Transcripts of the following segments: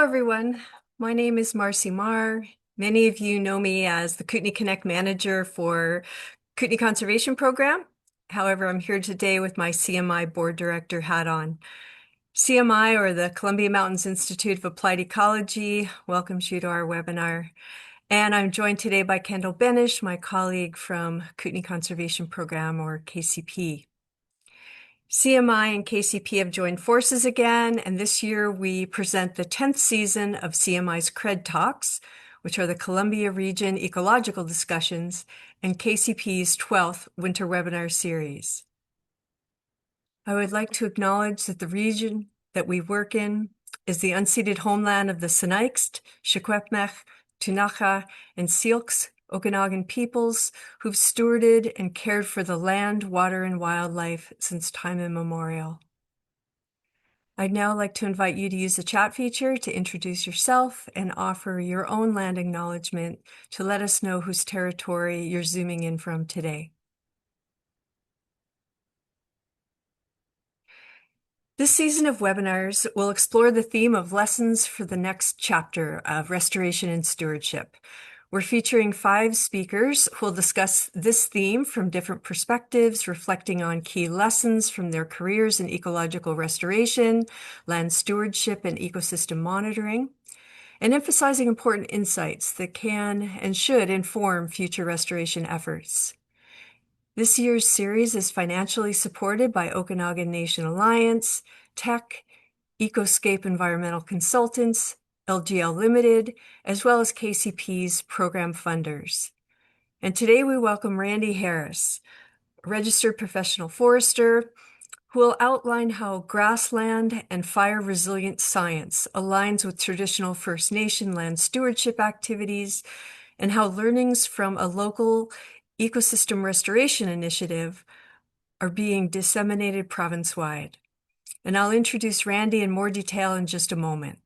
Hello, everyone. My name is Marcy Marr. Many of you know me as the Kootenay Connect manager for Kootenay Conservation Program. However, I'm here today with my CMI board director hat on. CMI, or the Columbia Mountains Institute of Applied Ecology, welcomes you to our webinar. And I'm joined today by Kendall Benish, my colleague from Kootenay Conservation Program, or KCP. CMI and KCP have joined forces again, and this year we present the 10th season of CMI's CRED Talks, which are the Columbia Region Ecological Discussions, and KCP's 12th Winter Webinar Series. I would like to acknowledge that the region that we work in is the unceded homeland of the Sinixt, Shuswap, Ktunaxa, and Syilx Okanagan peoples who've stewarded and cared for the land, water, and wildlife since time immemorial. I'd now like to invite you to use the chat feature to introduce yourself and offer your own land acknowledgement to let us know whose territory you're zooming in from today. This season of webinars will explore the theme of lessons for the next chapter of restoration and stewardship. We're featuring 5 speakers who will discuss this theme from different perspectives, reflecting on key lessons from their careers in ecological restoration, land stewardship, and ecosystem monitoring, and emphasizing important insights that can and should inform future restoration efforts. This year's series is financially supported by Okanagan Nation Alliance, Tech, Ecoscape Environmental Consultants, LGL Limited, as well as KCP's program funders. And today we welcome Randy Harris, a registered professional forester, who will outline how grassland and fire-resilient science aligns with traditional First Nation land stewardship activities, and how learnings from a local ecosystem restoration initiative are being disseminated province-wide. And I'll introduce Randy in more detail in just a moment.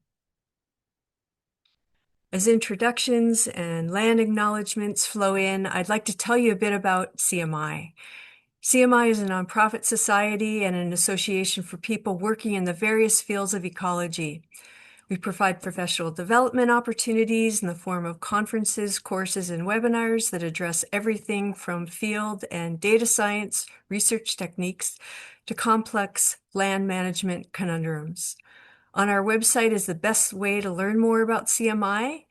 As introductions and land acknowledgements flow in, I'd like to tell you a bit about CMI. CMI is a nonprofit society and an association for people working in the various fields of ecology. We provide professional development opportunities in the form of conferences, courses, and webinars that address everything from field and data science research techniques to complex land management conundrums. On our website is the best way to learn more about CMI,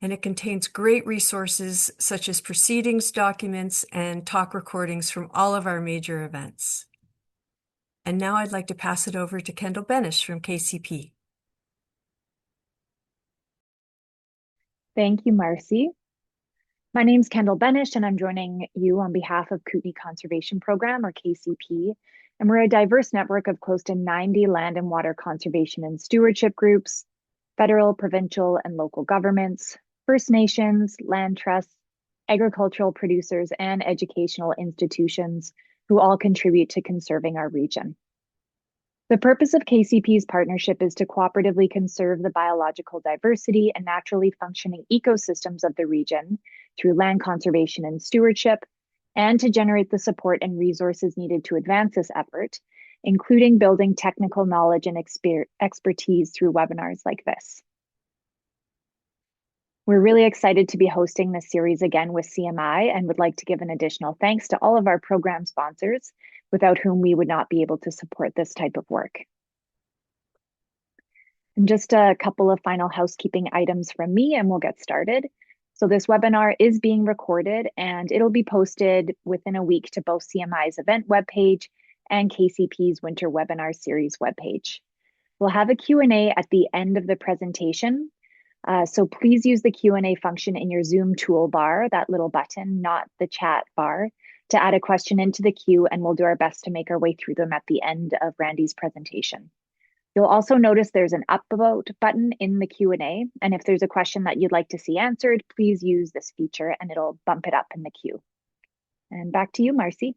and it contains great resources such as proceedings documents and talk recordings from all of our major events. And now I'd like to pass it over to Kendall Benish from KCP. Thank you, Marcy. My name is Kendall Benish, and I'm joining you on behalf of Kootenay Conservation Program, or KCP. And we're a diverse network of close to 90 land and water conservation and stewardship groups, federal, provincial, and local governments, First Nations, land trusts, agricultural producers, and educational institutions who all contribute to conserving our region. The purpose of KCP's partnership is to cooperatively conserve the biological diversity and naturally functioning ecosystems of the region through land conservation and stewardship, and to generate the support and resources needed to advance this effort, including building technical knowledge and expertise through webinars like this. We're really excited to be hosting this series again with CMI and would like to give an additional thanks to all of our program sponsors, without whom we would not be able to support this type of work. And just a couple of final housekeeping items from me and we'll get started. So this webinar is being recorded and it'll be posted within a week to both CMI's event webpage and KCP's Winter Webinar Series webpage. We'll have a Q&A at the end of the presentation. So please use the Q&A function in your Zoom toolbar, that little button, not the chat bar, to add a question into the queue, and we'll do our best to make our way through them at the end of Randy's presentation. You'll also notice there's an upvote button in the Q&A, and if there's a question that you'd like to see answered, please use this feature and it'll bump it up in the queue. And back to you, Marcy.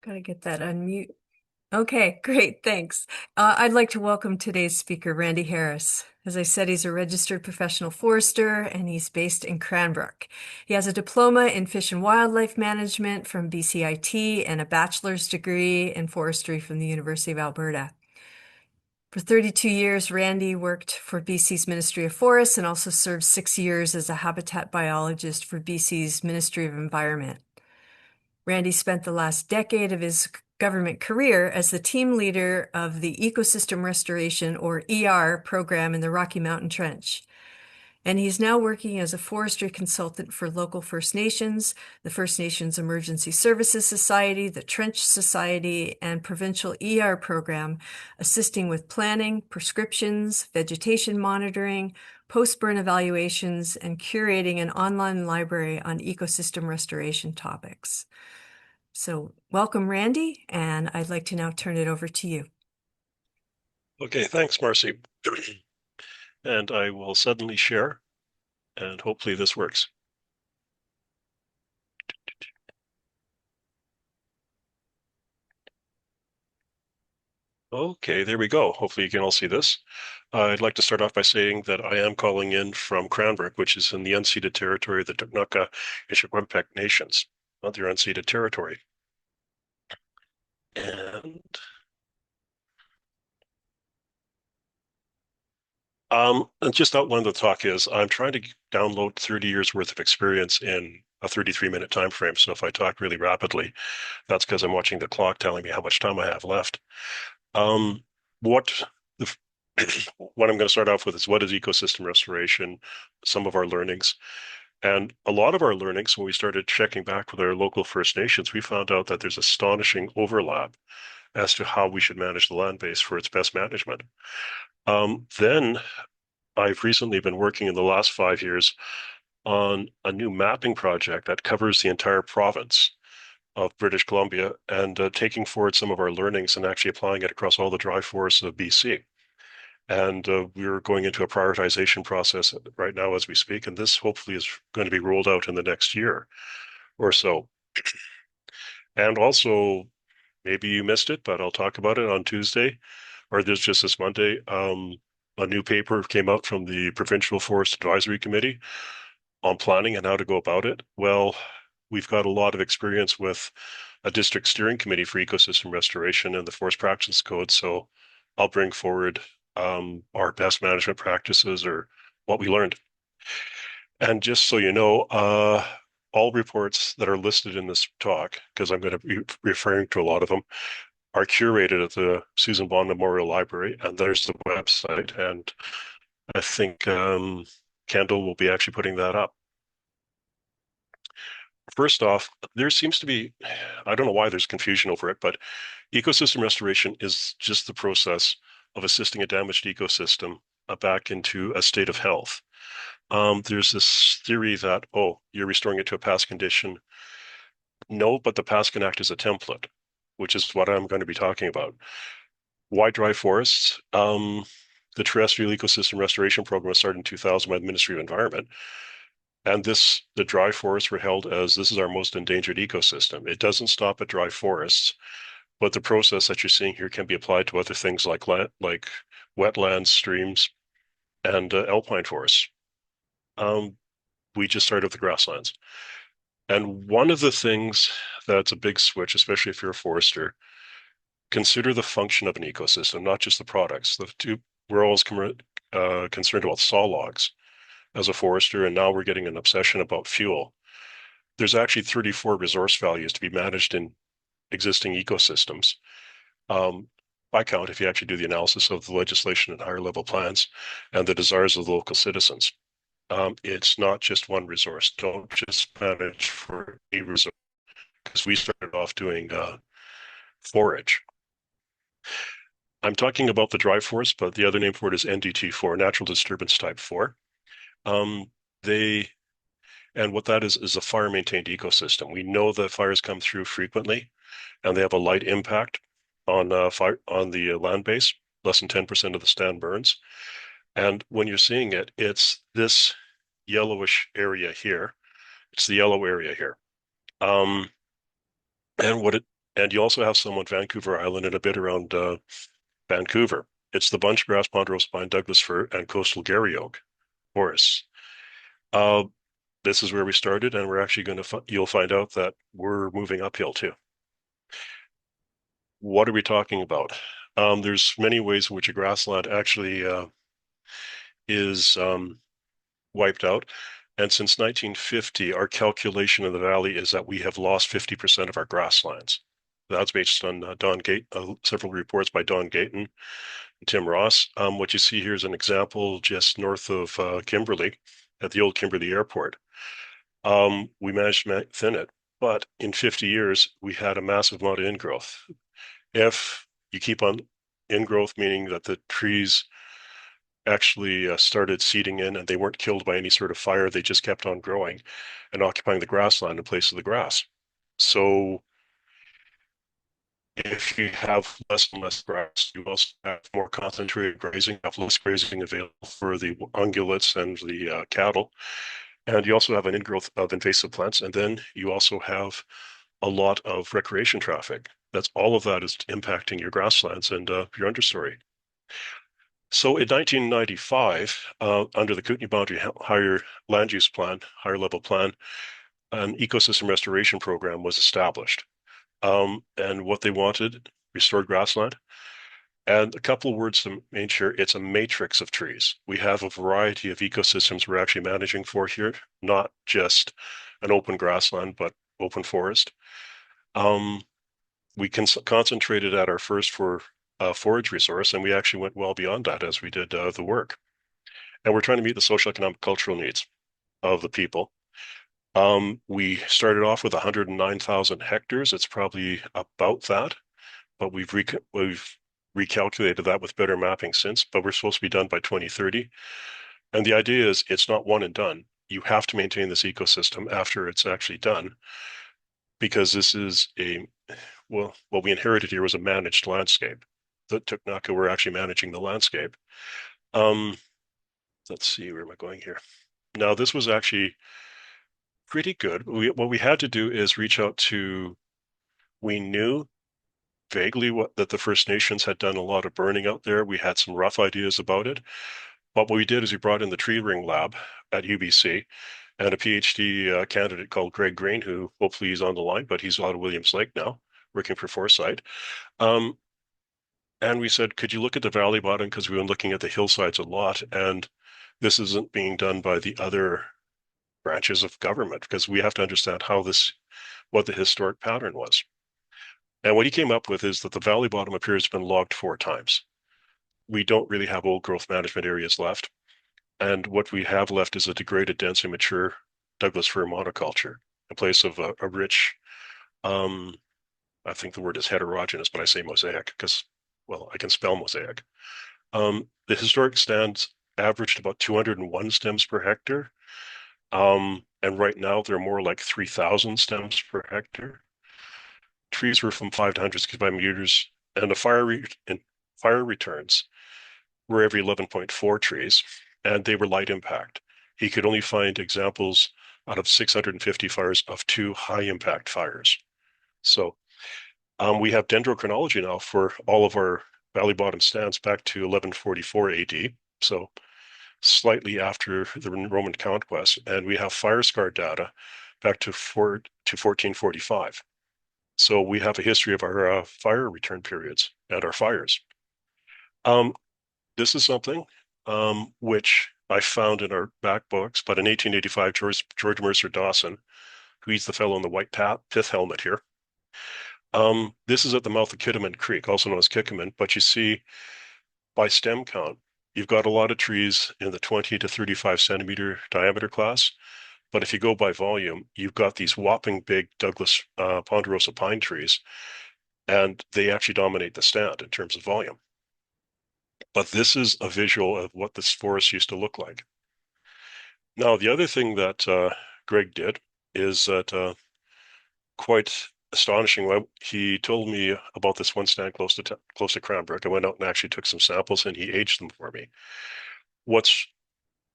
Gotta get that unmute Okay, great, thanks. I'd like to welcome today's speaker, Randy Harris. As I said, he's a registered professional forester and he's based in Cranbrook. He has a diploma in fish and wildlife management from BCIT and a bachelor's degree in forestry from the University of Alberta. For 32 years, Randy worked for BC's Ministry of Forests and also served 6 years as a habitat biologist for BC's Ministry of Environment. Randy spent the last decade of his government career as the team leader of the Ecosystem Restoration, or ER, program in the Rocky Mountain Trench. And he's now working as a forestry consultant for local First Nations, the First Nations Emergency Services Society, the Trench Society, and Provincial ER program, assisting with planning, prescriptions, vegetation monitoring, post-burn evaluations, and curating an online library on ecosystem restoration topics. So welcome, Randy, and I'd like to now turn it over to you. Okay, thanks, Marcy. And I will suddenly share, and hopefully this works. Okay, there we go. Hopefully you can all see this. I'd like to start off by saying that I am calling in from Cranbrook, which is in the unceded territory of the Ktunaxa and Shuswap nations, not their unceded territory. And just outline the talk is I'm trying to download 30 years worth of experience in a 33-minute time frame. So if I talk really rapidly, that's because I'm watching the clock telling me how much time I have left. Um, what the, what I'm going to start off with is what is ecosystem restoration, some of our learnings. And a lot of our learnings, when we started checking back with our local First Nations, we found out that there's astonishing overlap as to how we should manage the land base for its best management. Then I've recently been working in the last 5 years on a new mapping project that covers the entire province of British Columbia and taking forward some of our learnings and actually applying it across all the dry forests of BC. And we're going into a prioritization process right now as we speak, and this hopefully is going to be rolled out in the next year or so. And also, maybe you missed it, but I'll talk about it on Tuesday, or there's just this Monday. A new paper came out from the Provincial Forest Advisory Committee on planning and how to go about it. Well, we've got a lot of experience with a district steering committee for ecosystem restoration and the Forest Practices Code. So I'll bring forward our best management practices or what we learned. And just so you know, all reports that are listed in this talk, because I'm going to be referring to a lot of them, are curated at the Susan Bond Memorial Library, and there's the website. And I think Kendall will be actually putting that up. First off, there seems to be, I don't know why there's confusion over it, but ecosystem restoration is just the process of assisting a damaged ecosystem back into a state of health. There's this theory that, oh, you're restoring it to a past condition. No, but the past can act as a template, which is what I'm going to be talking about. Why dry forests? The Terrestrial Ecosystem Restoration Program was started in 2000 by the Ministry of Environment. And the dry forests were held as this is our most endangered ecosystem. It doesn't stop at dry forests, but the process that you're seeing here can be applied to other things like wetlands, streams, and alpine forests. We just started with the grasslands. And one of the things that's a big switch, especially if you're a forester, consider the function of an ecosystem, not just the products. We're always concerned about saw logs as a forester, and now we're getting an obsession about fuel. There's actually 34 resource values to be managed in existing ecosystems. By count, if you actually do the analysis of the legislation and higher level plans and the desires of the local citizens. It's not just one resource. Don't just manage for a resource, because we started off doing forage. I'm talking about the dry forest, but the other name for it is NDT4, Natural Disturbance Type 4. And what that is a fire-maintained ecosystem. We know that fires come through frequently, and they have a light impact on the land base. Less than 10% of the stand burns. And when you're seeing it, it's this yellowish area here. It's the yellow area here. And And you also have some on Vancouver Island and a bit around Vancouver. It's the bunch grass, ponderosa pine, Douglas fir, and coastal Garry oak forests. Uh, this is where we started, and we're actually going to, you'll find out that we're moving uphill too. What are we talking about? There's many ways in which a grassland actually is wiped out. And since 1950, our calculation in the valley is that we have lost 50% of our grasslands. That's based on several reports by Don Gayton and Tim Ross. What you see here is an example just north of Kimberley at the old Kimberley Airport. We managed to thin it, but in 50 years, we had a massive amount of ingrowth. If you keep on ingrowth, meaning that the trees actually started seeding in and they weren't killed by any sort of fire, they just kept on growing and occupying the grassland in place of the grass. So if you have less and less grass, you also have more concentrated grazing, have less grazing available for the ungulates and the cattle. And you also have an ingrowth of invasive plants. And then you also have a lot of recreation traffic. That's all of that is impacting your grasslands and your understory. So in 1995, under the Kootenay Boundary Higher Land Use Plan, higher level plan, an ecosystem restoration program was established. And what they wanted, restored grassland. And a couple of words to make sure, it's a matrix of trees. We have a variety of ecosystems we're actually managing for here, not just an open grassland, but open forest. We concentrated at our first for forage resource, and we actually went well beyond that as we did the work. And we're trying to meet the social, economic, cultural needs of the people. We started off with 109,000 hectares. It's probably about that, but we've recalculated that with better mapping since, but we're supposed to be done by 2030. And the idea is it's not one and done. You have to maintain this ecosystem after it's actually done, because this is well, what we inherited here was a managed landscape. The Ktunaxa were actually managing the landscape. Um, let's see, where am I going here? Now, this was actually pretty good. What we had to do is reach out to, we knew vaguely that the First Nations had done a lot of burning out there. We had some rough ideas about it. But what we did is we brought in the tree ring lab at UBC and a PhD candidate called Greg Green, who hopefully he's on the line, but he's out of Williams Lake now, working for Foresight. And we said, could you look at the valley bottom? Because we've been looking at the hillsides a lot, and this isn't being done by the other branches of government, because we have to understand what the historic pattern was. And what he came up with is that the valley bottom appears to have been logged 4 times. We don't really have old growth management areas left. And what we have left is a degraded, densely mature Douglas fir monoculture, in place of a rich, I think the word is heterogeneous, but I say mosaic because, well, I can spell mosaic. The historic stands averaged about 201 stems per hectare. And right now they're more like 3,000 stems per hectare. Trees were from 5 to 100 cubic meters, and the fire returns were every 11.4 trees, and they were light impact. He could only find examples out of 650 fires of 2 high impact fires. So we have dendrochronology now for all of our valley bottom stands back to 1144 AD. So slightly after the Roman conquest, and we have fire scar data back to 1445. So we have a history of our fire return periods and our fires. This is something which I found in our back books, but in 1885, George Mercer Dawson, who he's the fellow in the white pith helmet here. This is at the mouth of Kitiman Creek, also known as Kikaman, but you see by stem count, you've got a lot of trees in the 20 to 35 centimeter diameter class. But if you go by volume, you've got these whopping big Douglas ponderosa pine trees, and they actually dominate the stand in terms of volume. But this is a visual of what this forest used to look like. Now, the other thing that Greg did is that quite astonishing. He told me about this one stand close to Cranbrook. I went out and actually took some samples, and he aged them for me.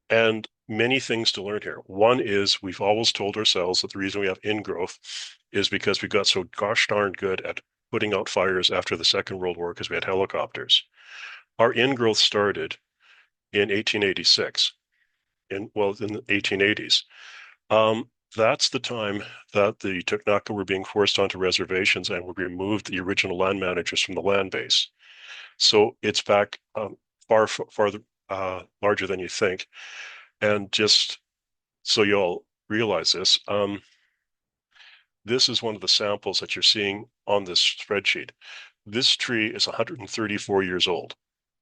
And many things to learn here. One is we've always told ourselves that the reason we have ingrowth is because we got so gosh darn good at putting out fires after the Second World War because we had helicopters. Our ingrowth started in 1886, in the 1880s. That's the time that the Ktunaxa were being forced onto reservations and we removed the original land managers from the land base. So it's back far larger than you think. And just so you all realize this, this is one of the samples that you're seeing on this spreadsheet. This tree is 134 years old.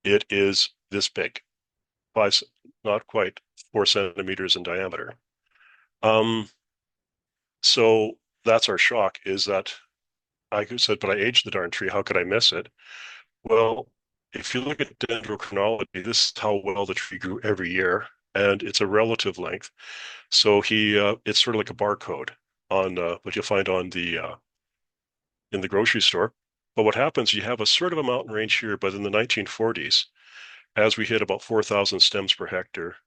It is this big, not quite 4 centimeters in diameter. So that's our shock, is that I said, but I aged the darn tree. How could I miss it? Well, if you look at dendrochronology, this is how well the tree grew every year, and it's a relative length. So it's sort of like a barcode on what you'll find on the in the grocery store. But what happens, you have a sort of a mountain range here, but in the 1940s, as we hit about 4,000 stems per hectare,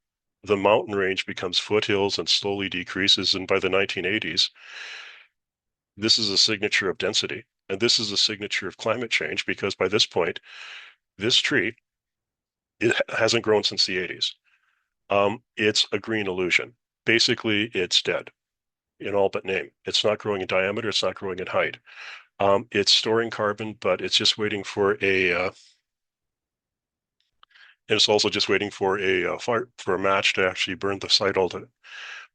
the mountain range becomes foothills and slowly decreases. And by the 1980s, this is a signature of density. And this is a signature of climate change because by this point, this tree, it hasn't grown since the 80s. It's a green illusion. Basically, it's dead in all but name. It's not growing in diameter. It's not growing in height. It's storing carbon, but it's just waiting for and it's also just waiting for a fire, for a match to actually burn the site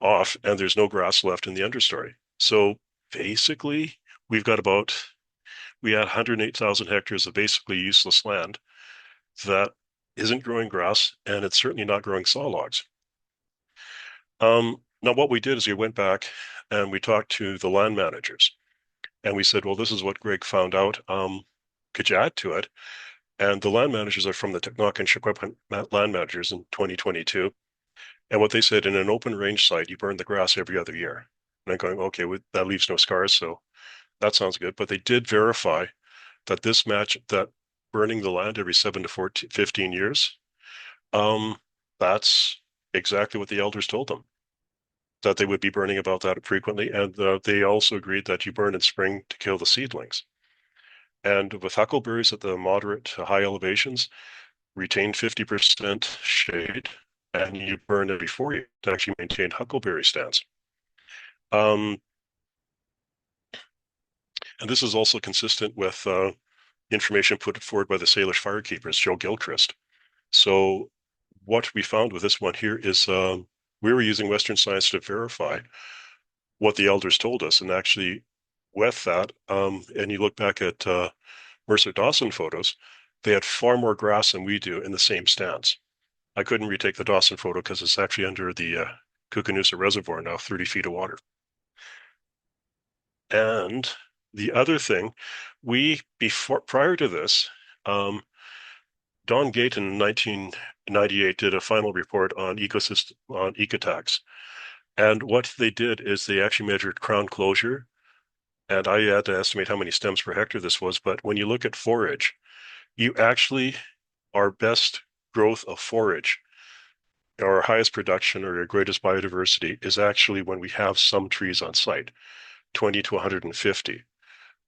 off, and there's no grass left in the understory. So basically, we had 108,000 hectares of basically useless land that isn't growing grass, and it's certainly not growing saw logs. Now, what we did is we went back and we talked to the land managers, and we said, well, this is what Greg found out. Could you add to it? And the land managers are from the Ktunaxa and Shuswap land managers in 2022. And what they said, in an open range site, you burn the grass every other year. And I'm going, okay, that leaves no scars, so that sounds good. But they did verify that that burning the land every 7 to 15 years, that's exactly what the elders told them, that they would be burning about that frequently. And they also agreed that you burn in spring to kill the seedlings. And with huckleberries at the moderate to high elevations, retain 50% shade, and you burn every 4 years to actually maintain huckleberry stands. And this is also consistent with information put forward by the Syilx firekeepers, Joe Gilchrist. So what we found with this one here is we were using Western science to verify what the elders told us. And actually with that, and you look back at Mercer Dawson photos, they had far more grass than we do in the same stands. I couldn't retake the Dawson photo because it's actually under the Ktunaxa Reservoir now, 30 feet of water. And the other thing, prior to this, Don Gayton in 1998 did a final report on ecotax. And what they did is they actually measured crown closure. And I had to estimate how many stems per hectare this was. But when you look at forage, our best growth of forage, our highest production or our greatest biodiversity is actually when we have some trees on site, 20 to 150.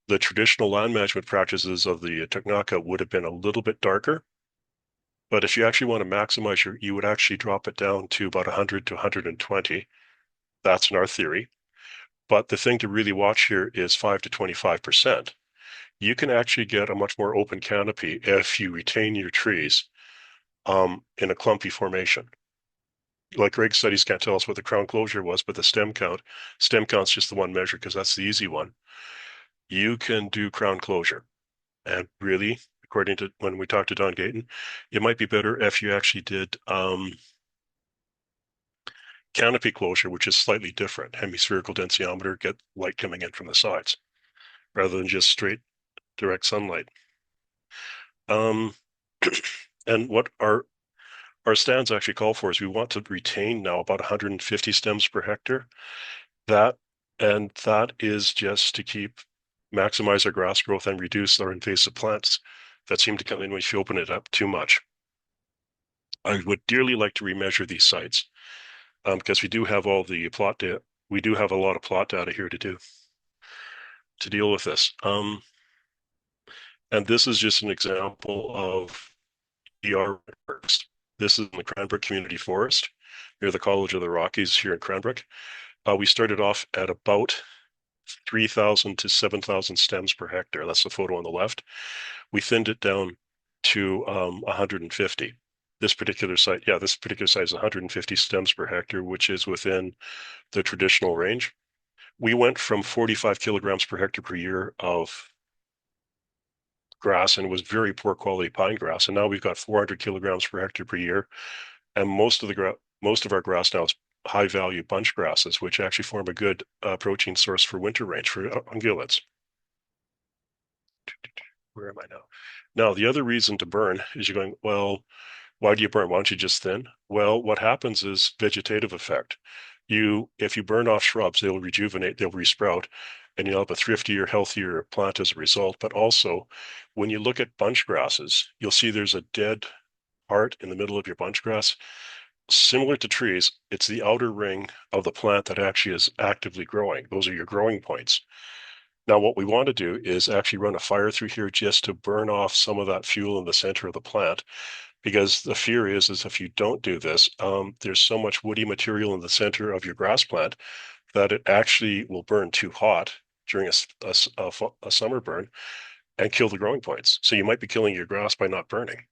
The traditional land management practices of the Ktunaxa would have been a little bit darker, but if you actually want to maximize you would actually drop it down to about 100 to 120. That's in our theory. But the thing to really watch here is 5 to 25%. You can actually get a much more open canopy if you retain your trees in a clumpy formation. Like Greg's studies can't tell us what the crown closure was, but the stem count's just the one measure because that's the easy one. You can do crown closure. And really, according to when we talked to Don Gayton, it might be better if you actually did canopy closure, which is slightly different, hemispherical densiometer, get light coming in from the sides, rather than just straight direct sunlight. And what our stands actually call for is we want to retain now about 150 stems per hectare. That is just to maximize our grass growth and reduce our invasive plants that seem to come in when you open it up too much. I would dearly like to remeasure these sites. because we do have all the plot data. We do have a lot of plot data here to deal with this. And this is just an example of ER works. This is in the Cranbrook Community Forest near the College of the Rockies here in Cranbrook. We started off at about 3,000 to 7,000 stems per hectare. That's the photo on the left. We thinned it down to 150. This particular site is 150 stems per hectare, which is within the traditional range. We went from 45 kilograms per hectare per year of grass, and it was very poor quality pine grass. And now we've got 400 kilograms per hectare per year. And most of our grass now is high value bunch grasses, which actually form a good protein source for winter range for ungulates. Where am I now? Now, the other reason to burn is you're going, well, why do you burn? Why don't you just thin? Well, what happens is vegetative effect. If you burn off shrubs, they'll rejuvenate, they'll resprout, and you'll have a thriftier, healthier plant as a result. But also, when you look at bunch grasses, you'll see there's a dead part in the middle of your bunch grass. Similar to trees, it's the outer ring of the plant that actually is actively growing. Those are your growing points. Now, what we want to do is actually run a fire through here just to burn off some of that fuel in the center of the plant, because the fear is if you don't do this, there's so much woody material in the center of your grass plant that it actually will burn too hot during a summer burn and kill the growing points. So you might be killing your grass by not burning.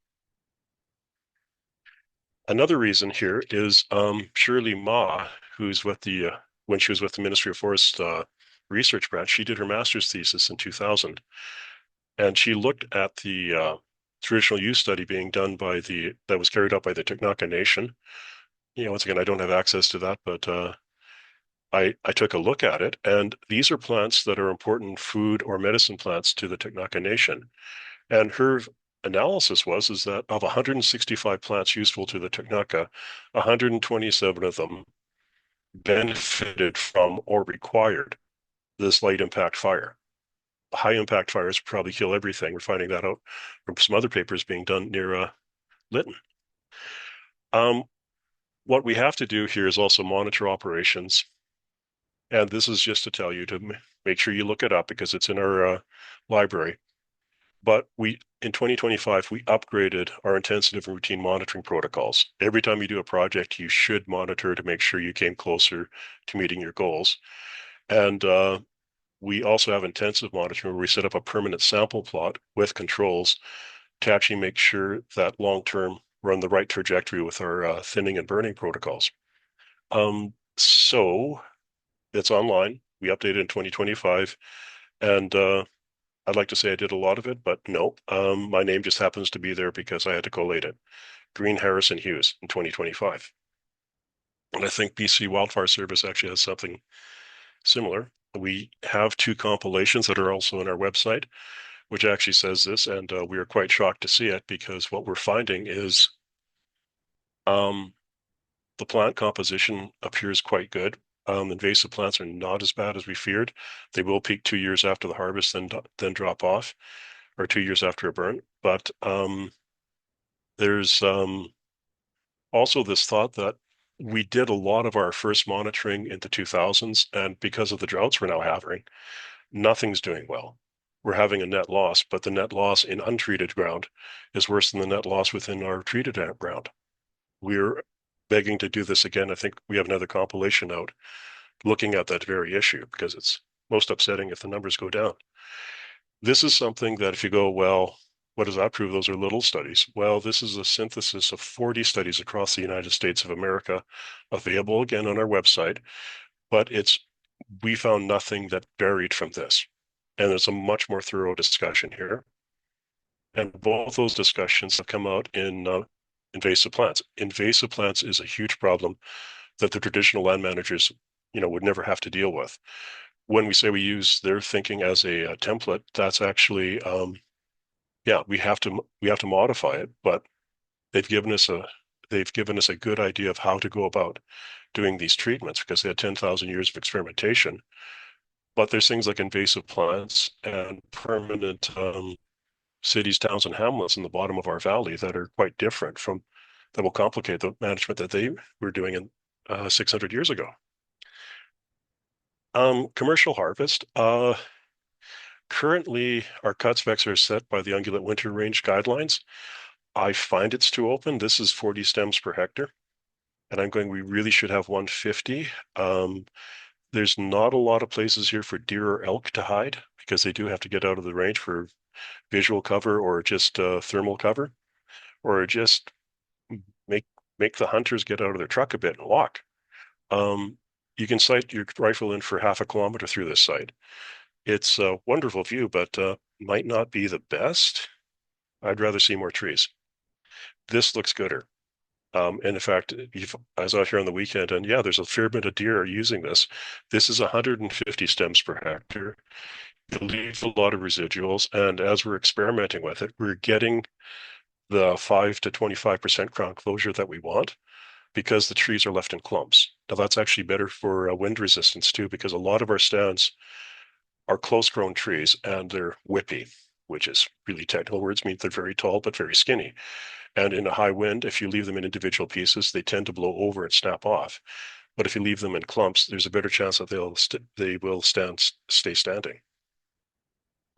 Another reason here is Shirley Ma, who's with when she was with the Ministry of Forest research branch, she did her master's thesis in 2000, and she looked at the traditional use study being done that was carried out by the Ktunaxa Nation. Once again, I don't have access to that, but I took a look at it, and these are plants that are important food or medicine plants to the Ktunaxa Nation. And her analysis is that of 165 plants useful to the Ktunaxa, 127 of them benefited from or required this light impact fire. High impact fires probably kill everything. We're finding that out from some other papers being done near Lytton. What we have to do here is also monitor operations. And this is just to tell you to make sure you look it up because it's in our library. But in 2025, we upgraded our intensive and routine monitoring protocols. Every time you do a project, you should monitor to make sure you came closer to meeting your goals. And we also have intensive monitoring where we set up a permanent sample plot with controls to actually make sure that long-term we're on the right trajectory with our thinning and burning protocols. So it's online. We updated in 2025, and I'd like to say I did a lot of it, but no. My name just happens to be there because I had to collate it. Green Harrison Hughes in 2025. And I think BC Wildfire Service actually has something similar. We have two compilations that are also on our website, which actually says this, and we are quite shocked to see it because what we're finding is the plant composition appears quite good. Invasive plants are not as bad as we feared. They will peak 2 years after the harvest, then drop off, or 2 years after a burn. But there's also this thought that we did a lot of our first monitoring in the 2000s, and because of the droughts we're now having, nothing's doing well. We're having a net loss, but the net loss in untreated ground is worse than the net loss within our treated ground. We're begging to do this again. I think we have another compilation out looking at that very issue because it's most upsetting if the numbers go down. This is something that if you go, well, what does that prove? Those are little studies. Well, this is a synthesis of 40 studies across the United States of America, available again on our website, but we found nothing that varied from this. And there's a much more thorough discussion here. And both those discussions have come out in invasive plants. Invasive plants is a huge problem that the traditional land managers, would never have to deal with. When we say we use their thinking as a template, that's actually, we have to modify it, but they've given us a good idea of how to go about doing these treatments because they had 10,000 years of experimentation. But there's things like invasive plants and permanent cities, towns, and hamlets in the bottom of our valley that are quite different that will complicate the management that they were doing 600 years ago. Commercial harvest. Currently, our cut specs are set by the ungulate winter range guidelines. I find it's too open. This is 40 stems per hectare, and I'm going, we really should have 150. There's not a lot of places here for deer or elk to hide because they do have to get out of the range for visual cover or just thermal cover, or just make make the hunters get out of their truck a bit and walk. Um, you can sight your rifle in for half a kilometer through this site. It's a wonderful view, but might not be the best. I'd rather see more trees. This looks gooder. And in fact, I was out here on the weekend, and yeah, there's a fair bit of deer using this. This is 150 stems per hectare. It leaves a lot of residuals, and as we're experimenting with it, we're getting the 5 to 25% crown closure that we want because the trees are left in clumps. Now that's actually better for wind resistance too, because a lot of our stands are close-grown trees and they're whippy, which is really technical words, mean they're very tall but very skinny. And in a high wind, if you leave them in individual pieces, they tend to blow over and snap off. But if you leave them in clumps, there's a better chance that they will stay standing.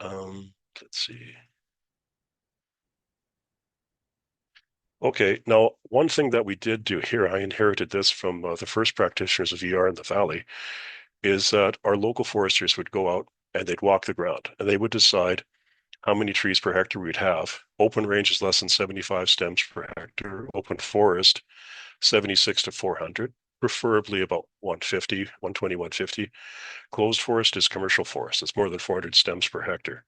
Let's see. Okay, now one thing that we did do here, I inherited this from the first practitioners of ER in the valley, is that our local foresters would go out and they'd walk the ground and they would decide how many trees per hectare we'd have. Open range is less than 75 stems per hectare. Open forest, 76 to 400, preferably about 150, 120, 150. Closed forest is commercial forest. It's more than 400 stems per hectare.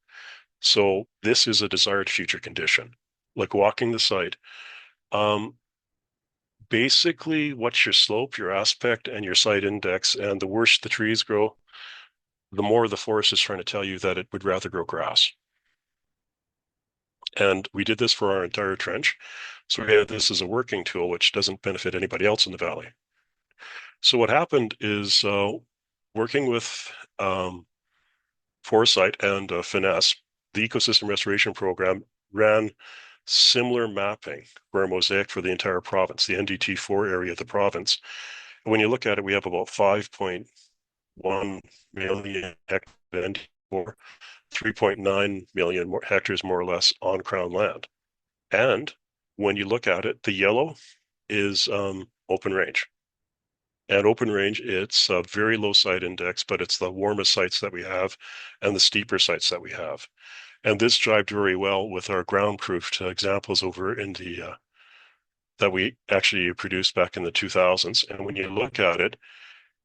So this is a desired future condition. Like walking the site, um, basically what's your slope, your aspect, and your site index, and the worse the trees grow, the more the forest is trying to tell you that it would rather grow grass. And we did this for our entire trench. So we had this as a working tool, which doesn't benefit anybody else in the valley. So what happened is working with Foresight and Finesse, the ecosystem restoration program ran similar mapping for a mosaic for the entire province, the NDT4 area of the province. And when you look at it, we have about 5.1 million hectares of NDT4, 3.9 million hectares more or less on Crown land. And when you look at it, the yellow is open range. And open range, it's a very low site index, but it's the warmest sites that we have and the steeper sites that we have. And this jived very well with our ground-proofed examples over in the that we actually produced back in the 2000s. And when you look at it,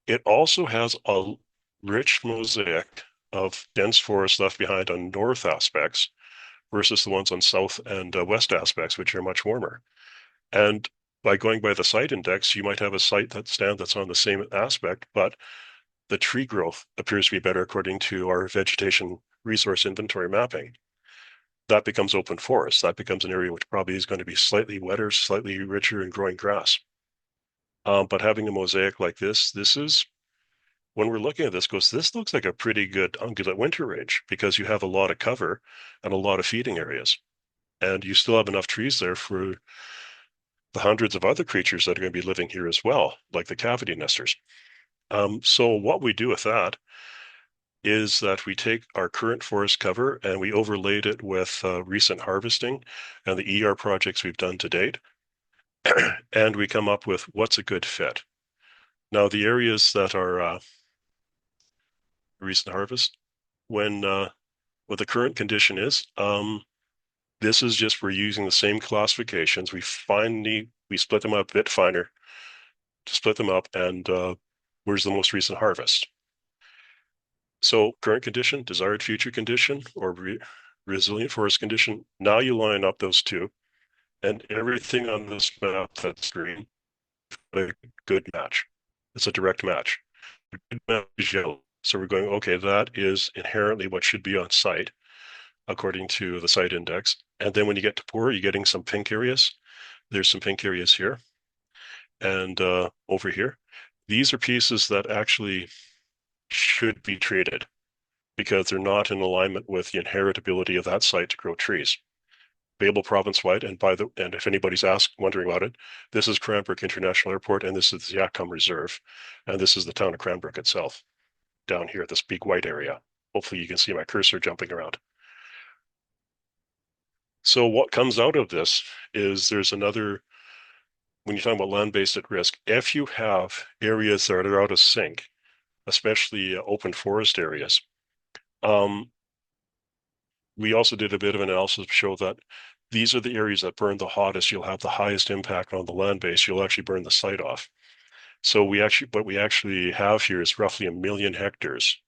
it also has a rich mosaic of dense forest left behind on north aspects versus the ones on south and west aspects, which are much warmer. And by going by the site index, you might have a site that's on the same aspect, but the tree growth appears to be better according to our vegetation resource inventory mapping. That becomes open forest. That becomes an area which probably is going to be slightly wetter, slightly richer in growing grass. But having a mosaic like this is, when we're looking at this looks like a pretty good ungulate winter range because you have a lot of cover and a lot of feeding areas. And you still have enough trees there for the hundreds of other creatures that are going to be living here as well, like the cavity nesters. So what we do with that is that we take our current forest cover and we overlaid it with recent harvesting and the ER projects we've done to date, and we come up with what's a good fit. Now, the areas that are recent harvest, when what the current condition is, this is just we're using the same classifications. We split them up a bit finer to split them up, and where's the most recent harvest? So current condition, desired future condition, or resilient forest condition. Now you line up those two, and everything on this map that's green, a good match. It's a direct match. A good match is yellow. So we're going, okay, that is inherently what should be on site according to the site index. And then when you get to poor, you're getting some pink areas. There's some pink areas here and over here. These are pieces that actually should be treated because they're not in alignment with the inheritability of that site to grow trees. available province-wide. And if anybody's wondering about it, this is Cranbrook International Airport, and this is the Yakima Reserve, and this is the town of Cranbrook itself, down here, this big white area. Hopefully you can see my cursor jumping around. So what comes out of this is there's another, when you're talking about land-based at risk, if you have areas that are out of sync, especially open forest areas, we also did a bit of analysis to show that these are the areas that burn the hottest. You'll have the highest impact on the land base. You'll actually burn the site off. So what we actually have here is roughly 1 million hectares,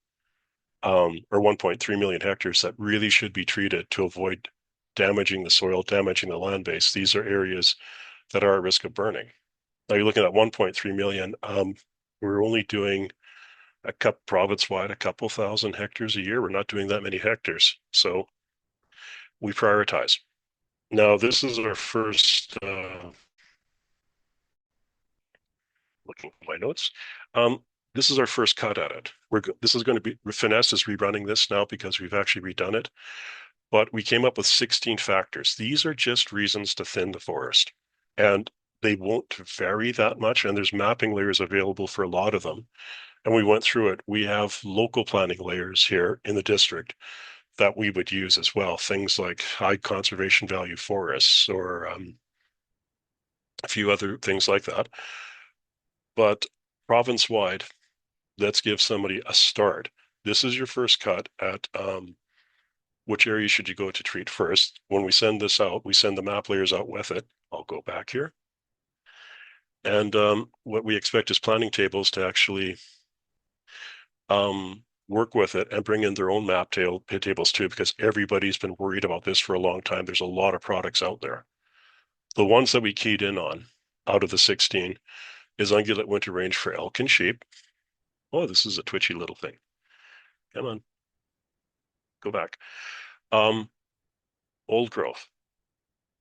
or 1.3 million hectares that really should be treated to avoid damaging the soil, damaging the land base. These are areas that are at risk of burning. Now you're looking at 1.3 million. We're only doing province-wide, a couple thousand hectares a year. We're not doing that many hectares. So we prioritize. Now, this is our first, looking at my notes. This is our first cut at it. This is going to be, Finesse is rerunning this now because we've actually redone it. But we came up with 16 factors. These are just reasons to thin the forest. And they won't vary that much. And there's mapping layers available for a lot of them. And we went through it. We have local planning layers here in the district that we would use as well. Things like high conservation value forests or a few other things like that. But province-wide, let's give somebody a start. This is your first cut at which area should you go to treat first. When we send this out, we send the map layers out with it. I'll go back here. And what we expect is planning tables to actually work with it and bring in their own tables too, because everybody's been worried about this for a long time. There's a lot of products out there. The ones that we keyed in on out of the 16 is ungulate winter range for elk and sheep. Oh, this is a twitchy little thing. Come on. Go back. Old growth.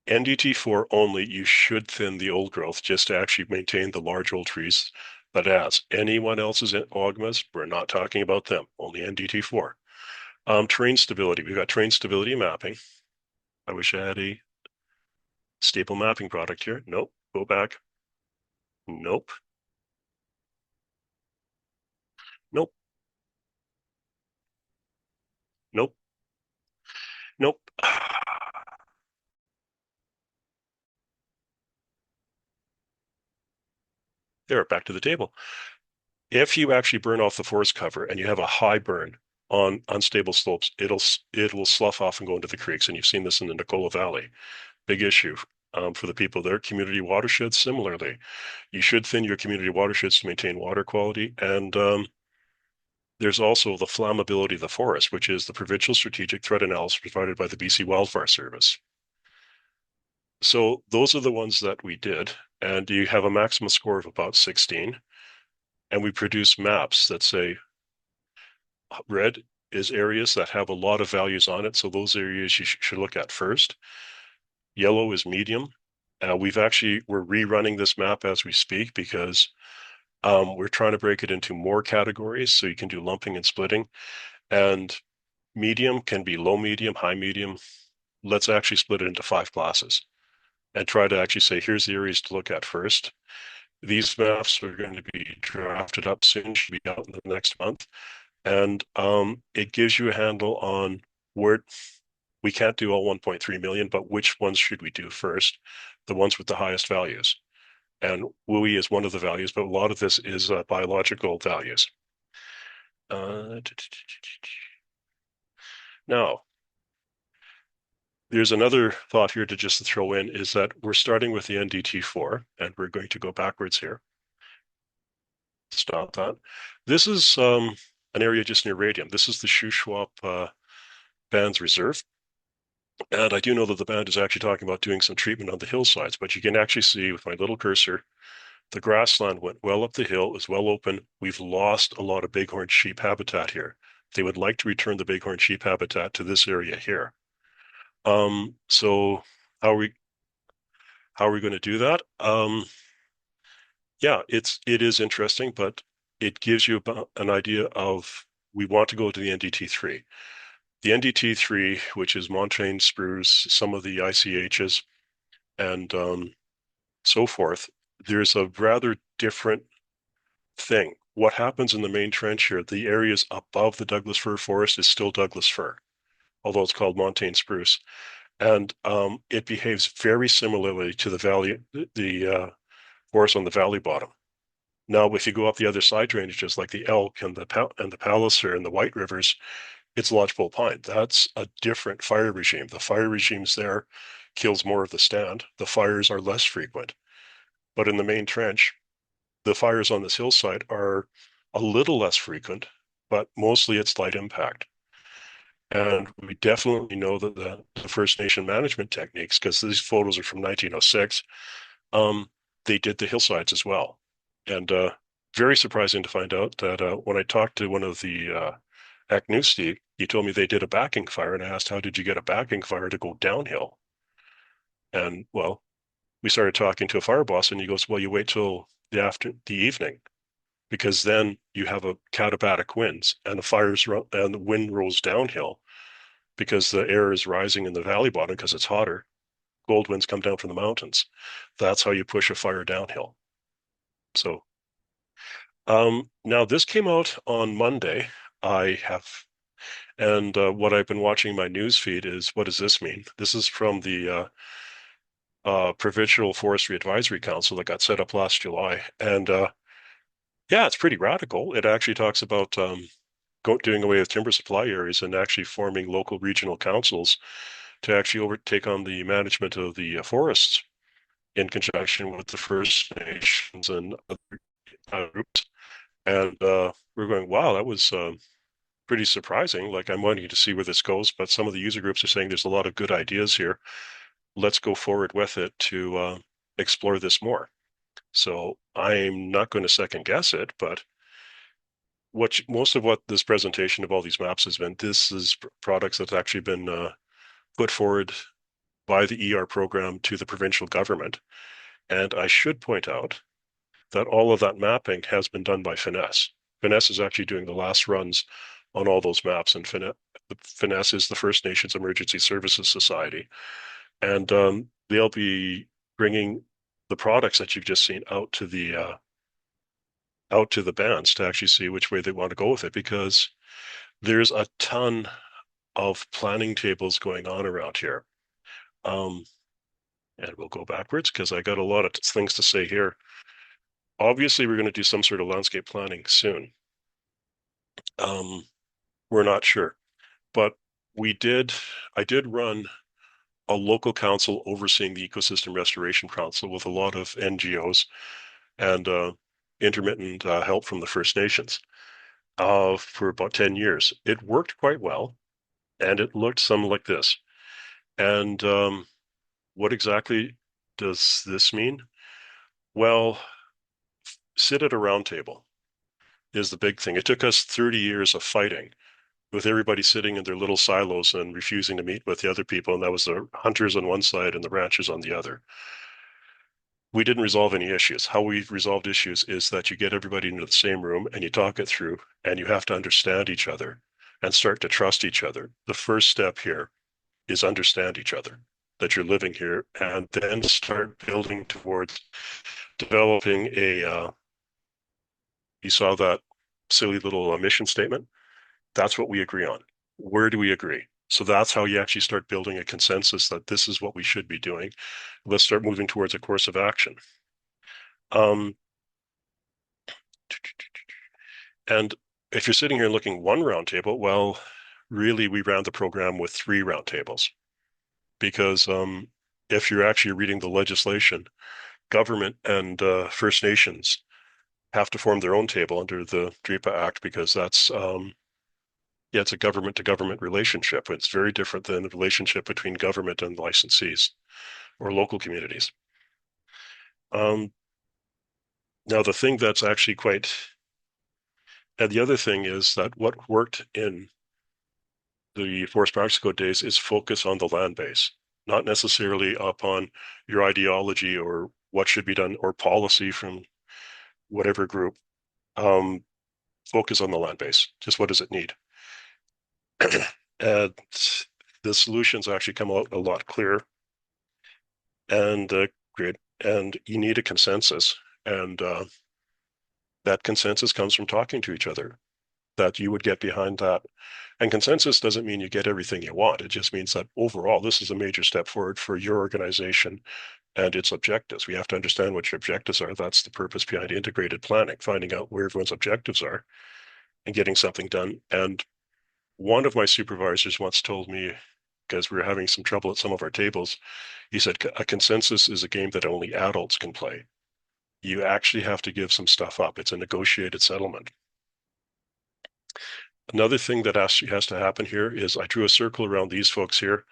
NDT4 only, you should thin the old growth just to actually maintain the large old trees. But as anyone else's ogmas, we're not talking about them, only NDT4. Terrain stability. We've got terrain stability mapping. I wish I had a staple mapping product here. Nope. Go back. Nope. Nope. Nope. Nope. There, back to the table. If you actually burn off the forest cover and you have a high burn on unstable slopes, it'll slough off and go into the creeks. And you've seen this in the Nicola Valley. Big issue for the people there. Community watersheds, similarly. You should thin your community watersheds to maintain water quality. And there's also the flammability of the forest, which is the Provincial Strategic Threat Analysis provided by the BC Wildfire Service. So those are the ones that we did. And you have a maximum score of about 16. And we produce maps that say red is areas that have a lot of values on it. So those areas you should look at first. Yellow is medium. We're rerunning this map as we speak because we're trying to break it into more categories so you can do lumping and splitting. And medium can be low medium, high medium. Let's actually split it into 5 classes and try to actually say, here's the areas to look at first. These maps are going to be drafted up soon, should be out in the next month. And it gives you a handle on where we can't do all 1.3 million, but which ones should we do first? The ones with the highest values. And WUI is one of the values, but a lot of this is biological values. Now, there's another thought here to just throw in is that we're starting with the NDT4, and we're going to go backwards here. Stop that. This is an area just near Radium. This is the Shuswap Band's Reserve. And I do know that the band is actually talking about doing some treatment on the hillsides, but you can actually see with my little cursor, the grassland went well up the hill, is well open. We've lost a lot of bighorn sheep habitat here. They would like to return the bighorn sheep habitat to this area here. So how are we going to do that? Yeah, it is interesting, but it gives you an idea of we want to go to the NDT3. the NDT3, which is montane spruce, some of the ICHs, and so forth, there's a rather different thing. What happens in the main trench here, the areas above the Douglas fir forest is still Douglas fir, although it's called montane spruce. And it behaves very similarly to the forest on the valley bottom. Now, if you go up the other side drainages like the Elk and the Palliser and the White Rivers, it's lodgepole pine. That's a different fire regime. The fire regimes there kills more of the stand. The fires are less frequent. But in the main trench, the fires on this hillside are a little less frequent, but mostly it's light impact. And we definitely know that the First Nation management techniques, because these photos are from 1906, they did the hillsides as well. And very surprising to find out that when I talked to one of the Aknusti, he told me they did a backing fire, and I asked, how did you get a backing fire to go downhill? And well, we started talking to a fire boss, and he goes, well, you wait till the evening, because then you have a katabatic winds and the wind rolls downhill because the air is rising in the valley bottom because it's hotter. Cold winds come down from the mountains. That's how you push a fire downhill. So now this came out on Monday. I have, and what I've been watching my news feed is, what does this mean? This is from the Provincial Forestry Advisory Council that got set up last July. And yeah, it's pretty radical. It actually talks about doing away with timber supply areas and actually forming local regional councils to actually overtake on the management of the forests in conjunction with the First Nations and other groups. And we're going, wow, that was pretty surprising. Like, I'm wanting to see where this goes, but some of the user groups are saying there's a lot of good ideas here. Let's go forward with it to explore this more. So I'm not going to second guess it, but most of what this presentation of all these maps has been, this is products that's actually been put forward by the ER program to the provincial government. And I should point out that all of that mapping has been done by Finesse. Finesse is actually doing the last runs on all those maps, and Finesse is the First Nations Emergency Services Society. And they'll be bringing the products that you've just seen out to the bands to actually see which way they want to go with it, because there's a ton of planning tables going on around here. And we'll go backwards because I got a lot of things to say here. Obviously, we're going to do some sort of landscape planning soon. We're not sure, but I did run a local council overseeing the Ecosystem Restoration Council with a lot of NGOs and intermittent help from the First Nations for about 10 years. It worked quite well, and it looked something like this. And what exactly does this mean? Well, sit at a round table is the big thing. It took us 30 years of fighting with everybody sitting in their little silos and refusing to meet with the other people. And that was the hunters on one side and the ranchers on the other. We didn't resolve any issues. How we resolved issues is that you get everybody into the same room and you talk it through, and you have to understand each other and start to trust each other. The first step here is understand each other, that you're living here, and then start building towards developing you saw that silly little mission statement? That's what we agree on. Where do we agree? So that's how you actually start building a consensus that this is what we should be doing. Let's start moving towards a course of action. And if you're sitting here looking one roundtable, well, really we ran the program with 3 roundtables, because if you're actually reading the legislation, government and First Nations have to form their own table under the DREPA Act, because that's yeah, it's a government to government relationship. It's very different than the relationship between government and licensees or local communities. Now, the thing that's actually and the other thing is that what worked in the Forest Practice Code days is focus on the land base, not necessarily upon your ideology or what should be done or policy from whatever group. Focus on the land base. Just what does it need? And the solutions actually come out a lot clearer and great. And you need a consensus. And that consensus comes from talking to each other, that you would get behind that. And consensus doesn't mean you get everything you want. It just means that overall, this is a major step forward for your organization and its objectives. We have to understand what your objectives are. That's the purpose behind integrated planning, finding out where everyone's objectives are and getting something done. And one of my supervisors once told me, because we were having some trouble at some of our tables, he said, a consensus is a game that only adults can play. You actually have to give some stuff up. It's a negotiated settlement. Another thing that has to happen here is I drew a circle around these folks here.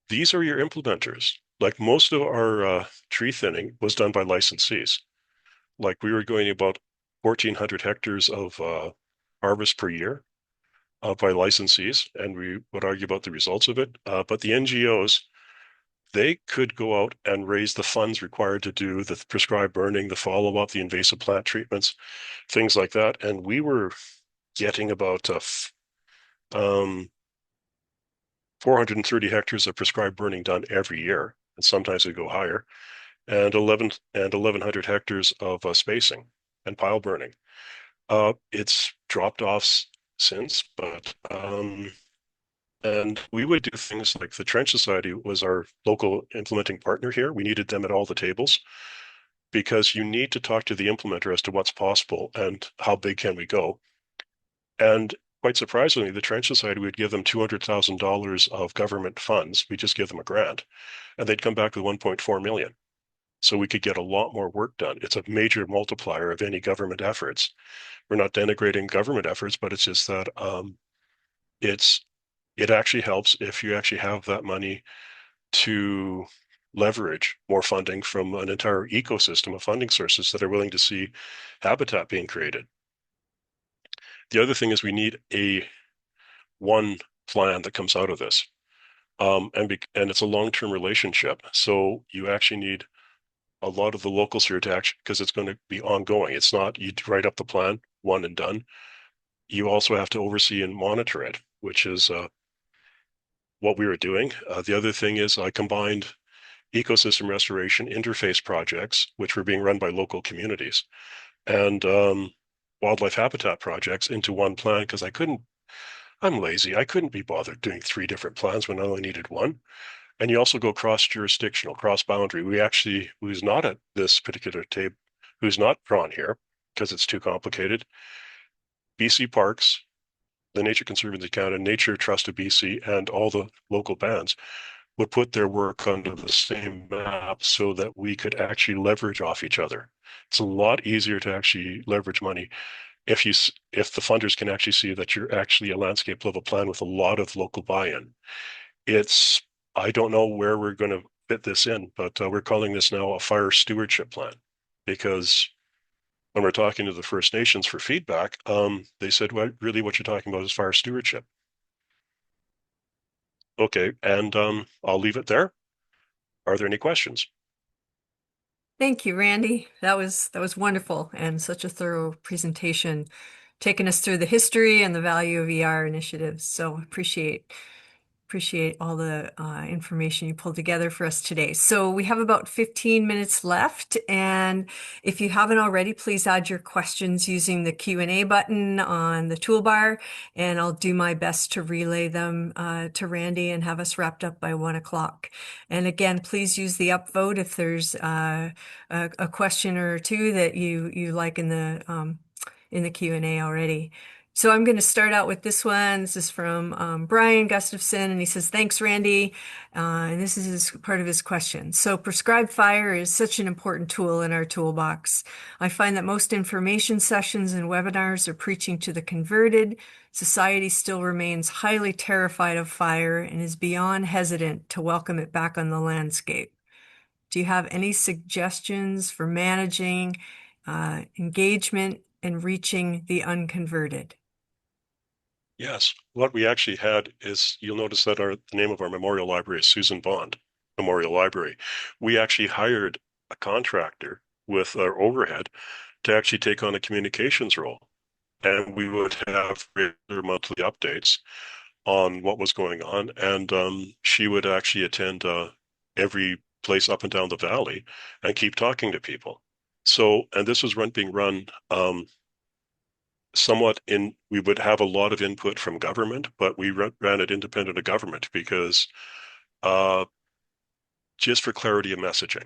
These are your implementers. Like most of our tree thinning was done by licensees. Like we were going about 1,400 hectares of harvest per year by licensees, and we would argue about the results of it. But the NGOs, they could go out and raise the funds required to do the prescribed burning, the follow-up, the invasive plant treatments, things like that. And we were getting about 430 hectares of prescribed burning done every year, and sometimes we go higher, and 1,100 hectares of spacing and pile burning. It's dropped off since, but and we would do things like the Trench Society was our local implementing partner here. We needed them at all the tables because you need to talk to the implementer as to what's possible and how big can we go. And quite surprisingly, the Trench Society would give them $200,000 of government funds. We just give them a grant, and they'd come back with 1.4 million. So we could get a lot more work done. It's a major multiplier of any government efforts. We're not denigrating government efforts, but it's just that it actually helps if you actually have that money to leverage more funding from an entire ecosystem of funding sources that are willing to see habitat being created. The other thing is we need a one plan that comes out of this. And it's a long-term relationship. So you actually need a lot of the locals here to actually, because it's going to be ongoing. It's not you write up the plan, one and done. You also have to oversee and monitor it, which is what we were doing. The other thing is I combined ecosystem restoration interface projects, which were being run by local communities, and wildlife habitat projects into one plan because I'm lazy. I couldn't be bothered doing 3 different plans when I only needed one. And you also go cross-jurisdictional, cross-boundary. Who's not at this particular table, who's not drawn here because it's too complicated, BC Parks, the Nature Conservancy Canada, Nature Trust of BC, and all the local bands would put their work under the same map so that we could actually leverage off each other. It's a lot easier to actually leverage money if the funders can actually see that you're actually a landscape level plan with a lot of local buy-in. I don't know where we're going to fit this in, but we're calling this now a fire stewardship plan because when we're talking to the First Nations for feedback, they said, well, really what you're talking about is fire stewardship. Okay, and I'll leave it there. Are there any questions? Thank you, Randy. That was wonderful and such a thorough presentation, taking us through the history and the value of ER initiatives. So appreciate all the information you pulled together for us today. So we have about 15 minutes left, and if you haven't already, please add your questions using the Q&A button on the toolbar, and I'll do my best to relay them to Randy and have us wrapped up by 1 o'clock. And again, please use the upvote if there's a question or two that you like in the Q&A already. So I'm going to start out with this one. This is from Brian Gustafson, and he says, thanks, Randy. And this is part of his question. So prescribed fire is such an important tool in our toolbox. I find that most information sessions and webinars are preaching to the converted. Society still remains highly terrified of fire and is beyond hesitant to welcome it back on the landscape. Do you have any suggestions for managing engagement and reaching the unconverted? Yes. What we actually had is, you'll notice that the name of our memorial library is Susan Bond Memorial Library. We actually hired a contractor with our overhead to actually take on a communications role. And we would have regular monthly updates on what was going on, and she would actually attend every place up and down the valley and keep talking to people. So, and this was being run somewhat in, we would have a lot of input from government, but we ran it independent of government because uh, just for clarity of messaging.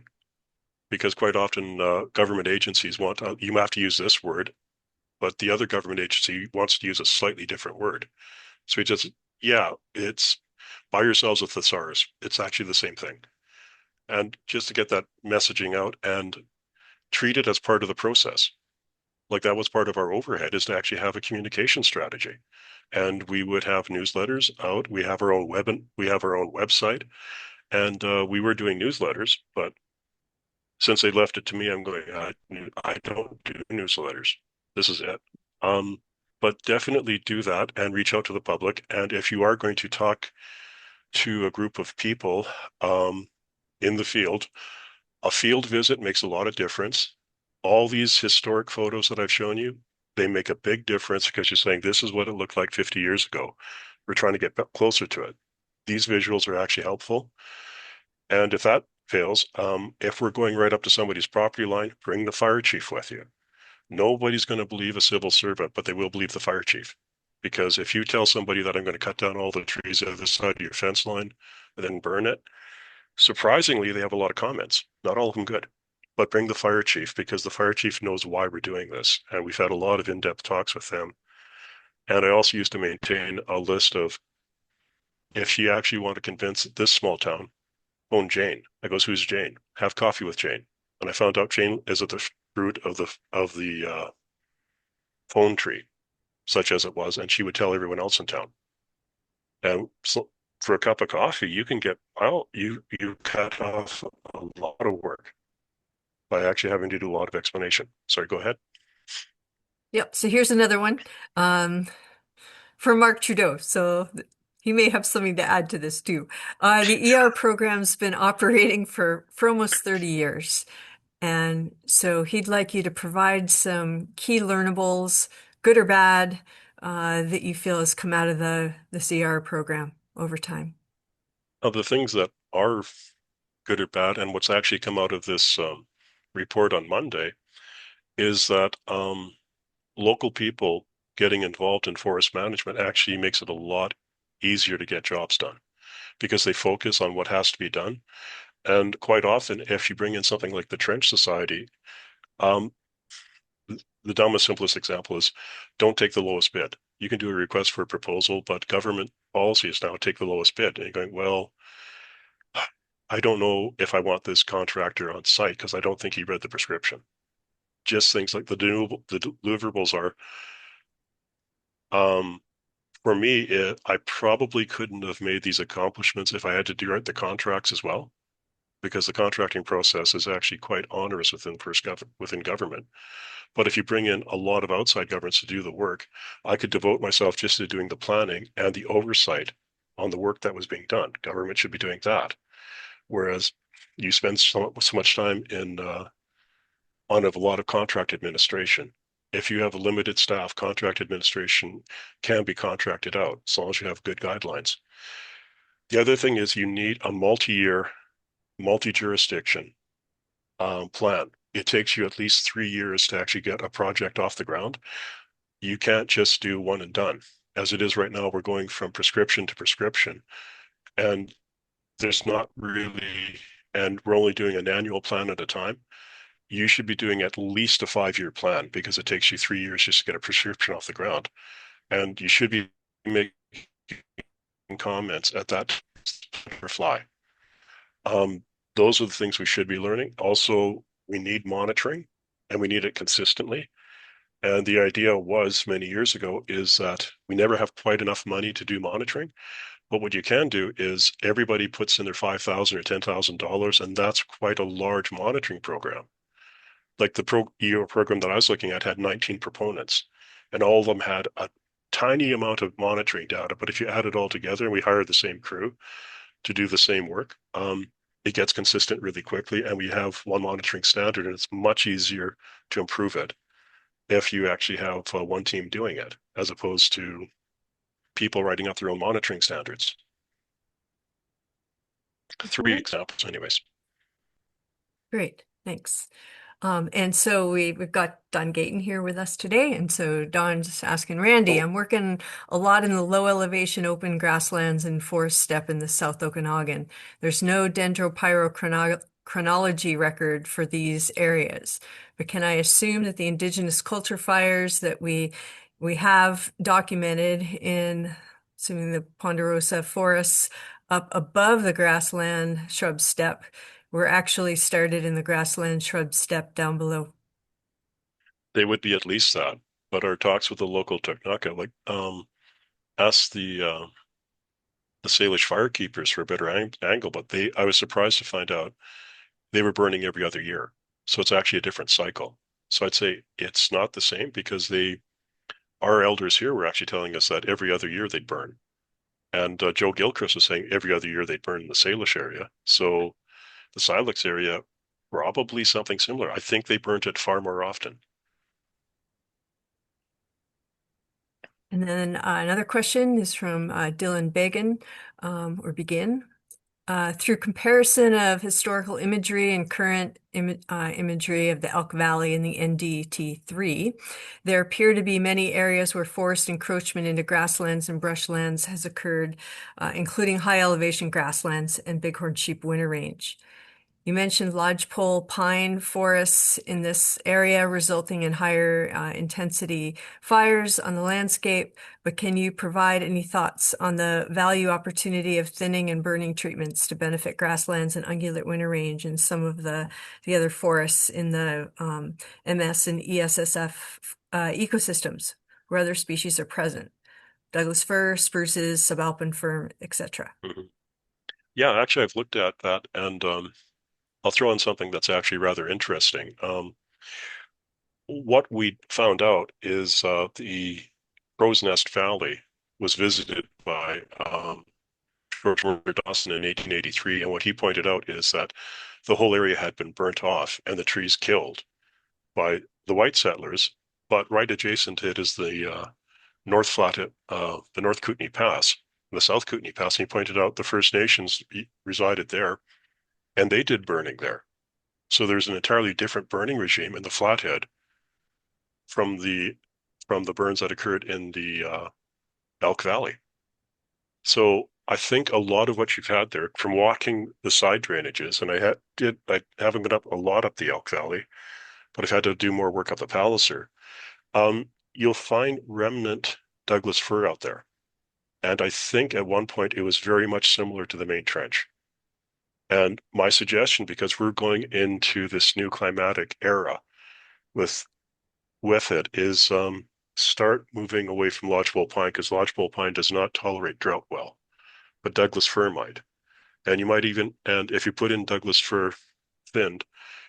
Because quite often government agencies want, you have to use this word, but the other government agency wants to use a slightly different word. So we just, yeah, it's buy yourselves a thesaurus. It's actually the same thing. And just to get that messaging out and treat it as part of the process. Like that was part of our overhead is to actually have a communication strategy. And we would have newsletters out. We have our own we have our own website, and we were doing newsletters. But since they left it to me, I'm going. I don't do newsletters. This is it. Um, but definitely do that and reach out to the public. And if you are going to talk to a group of people in the field, a field visit makes a lot of difference. All these historic photos that I've shown you, they make a big difference because you're saying this is what it looked like 50 years ago. We're trying to get closer to it. These visuals are actually helpful. And if that fails, if we're going right up to somebody's property line, bring the fire chief with you. Nobody's going to believe a civil servant, but they will believe the fire chief. Because if you tell somebody that I'm going to cut down all the trees at the side of your fence line and then burn it, surprisingly, they have a lot of comments. Not all of them good. But bring the fire chief because the fire chief knows why we're doing this. And we've had a lot of in-depth talks with them. And I also used to maintain a list of if you actually want to convince this small town, phone Jane. I goes, who's Jane? Have coffee with Jane. And I found out Jane is at the root of the phone tree, such as it was, and she would tell everyone else in town. And so for a cup of coffee, you can get well, you cut off a lot of work by actually having to do a lot of explanation. Sorry, go ahead. Yep. So here's another one from Mark Trudeau. So he may have something to add to this too. The ER program's been operating for almost 30 years. And so he'd like you to provide some key learnables, good or bad, that you feel has come out of the CR program over time. Of the things that are good or bad, and what's actually come out of this report on Monday is that local people getting involved in forest management actually makes it a lot easier to get jobs done because they focus on what has to be done. And quite often, if you bring in something like the Trench Society, um, the dumbest, simplest example is don't take the lowest bid. You can do a request for a proposal, but government policy is now take the lowest bid. And you're going, well, I don't know if I want this contractor on site because I don't think he read the prescription. Just things like the deliverables are, um, for me, I probably couldn't have made these accomplishments if I had to do the contracts as well, because the contracting process is actually quite onerous within government. But if you bring in a lot of outside governments to do the work, I could devote myself just to doing the planning and the oversight on the work that was being done. Government should be doing that. Whereas you spend so much time on a lot of contract administration. If you have a limited staff, contract administration can be contracted out as long as you have good guidelines. The other thing is you need a multi-year, multi-jurisdiction plan. It takes you at least 3 years to actually get a project off the ground. You can't just do one and done. As it is right now, we're going from prescription to prescription, and there's not really, and we're only doing an annual plan at a time. You should be doing at least a 5-year plan because it takes you 3 years just to get a prescription off the ground. And you should be making comments at that or fly. Um, those are the things we should be learning. Also, we need monitoring and we need it consistently. And the idea was many years ago is that we never have quite enough money to do monitoring. But what you can do is everybody puts in their $5,000 or $10,000, and that's quite a large monitoring program. Like the EO program that I was looking at had 19 proponents, and all of them had a tiny amount of monitoring data. But if you add it all together and we hire the same crew to do the same work, it gets consistent really quickly. And we have one monitoring standard, and it's much easier to improve it if you actually have one team doing it, as opposed to people writing up their own monitoring standards. Three Okay, examples, anyways. great. Thanks. And so we've got Don Gayton here with us today. And so Don's asking Randy, I'm working a lot in the low elevation open grasslands and forest steppe in the South Okanagan. There's no dendropyrochronology record for these areas. But can I assume that the indigenous culture fires that we have documented in, assuming the ponderosa forests up above the grassland shrub steppe were actually started in the grassland shrub steppe down below? They would be at least that. But our talks with the local Ktunaxa, like asked the Syilx firekeepers for a better angle, but I was surprised to find out they were burning every other year. So it's actually a different cycle. So I'd say it's not the same because our elders here were actually telling us that every other year they'd burn. And Joe Gilchrist was saying every other year they'd burn in the Salish area. So the Syilx area, probably something similar. I think they burnt it far more often. And then another question is from Dylan Began, or Begin. Through comparison of historical imagery and current imagery of the Elk Valley in the NDT3, there appear to be many areas where forest encroachment into grasslands and brushlands has occurred, including high elevation grasslands and bighorn sheep winter range. You mentioned lodgepole pine forests in this area, resulting in higher intensity fires on the landscape. But can you provide any thoughts on the value opportunity of thinning and burning treatments to benefit grasslands and ungulate winter range and some of the other forests in the MS and ESSF ecosystems where other species are present? Douglas fir, spruces, subalpine fir, etc. Mhm. Yeah, actually, I've looked at that, and I'll throw in something that's actually rather interesting. What we found out is the Crow's Nest Valley was visited by George Murray Dawson in 1883, and what he pointed out is that the whole area had been burnt off and the trees killed by the white settlers, but right adjacent to it is the North Flat, the North Kootenai Pass, the South Kootenai Pass, and he pointed out the First Nations resided there, and they did burning there. So there's an entirely different burning regime in the Flathead from the burns that occurred in the Elk Valley. So I think a lot of what you've had there from walking the side drainages, and I haven't been up a lot up the Elk Valley, but I've had to do more work up the Palliser. You'll find remnant Douglas fir out there. And I think at one point it was very much similar to the main trench. And my suggestion, because we're going into this new climatic era with it, is start moving away from lodgepole pine because lodgepole pine does not tolerate drought well, but Douglas fir might. And and if you put in Douglas fir thinned,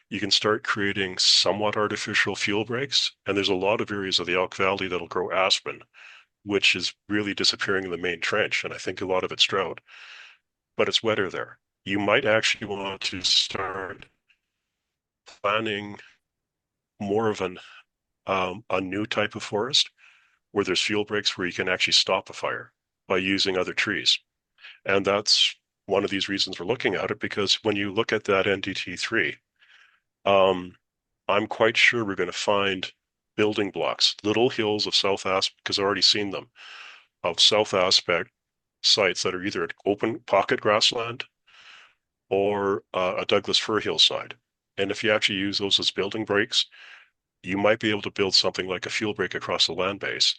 you can start creating somewhat artificial fuel breaks. And there's a lot of areas of the Elk Valley that'll grow aspen, which is really disappearing in the main trench. And I think a lot of it's drought, but it's wetter there. You might actually want to start planning more of a new type of forest where there's fuel breaks where you can actually stop a fire by using other trees. And that's one of these reasons we're looking at it, because when you look at that NDT3, um, I'm quite sure we're going to find building blocks, little hills of South Aspect, because I've already seen them, of South Aspect sites that are either an open pocket grassland or a Douglas fir hillside. And if you actually use those as building breaks, you might be able to build something like a fuel break across the land base,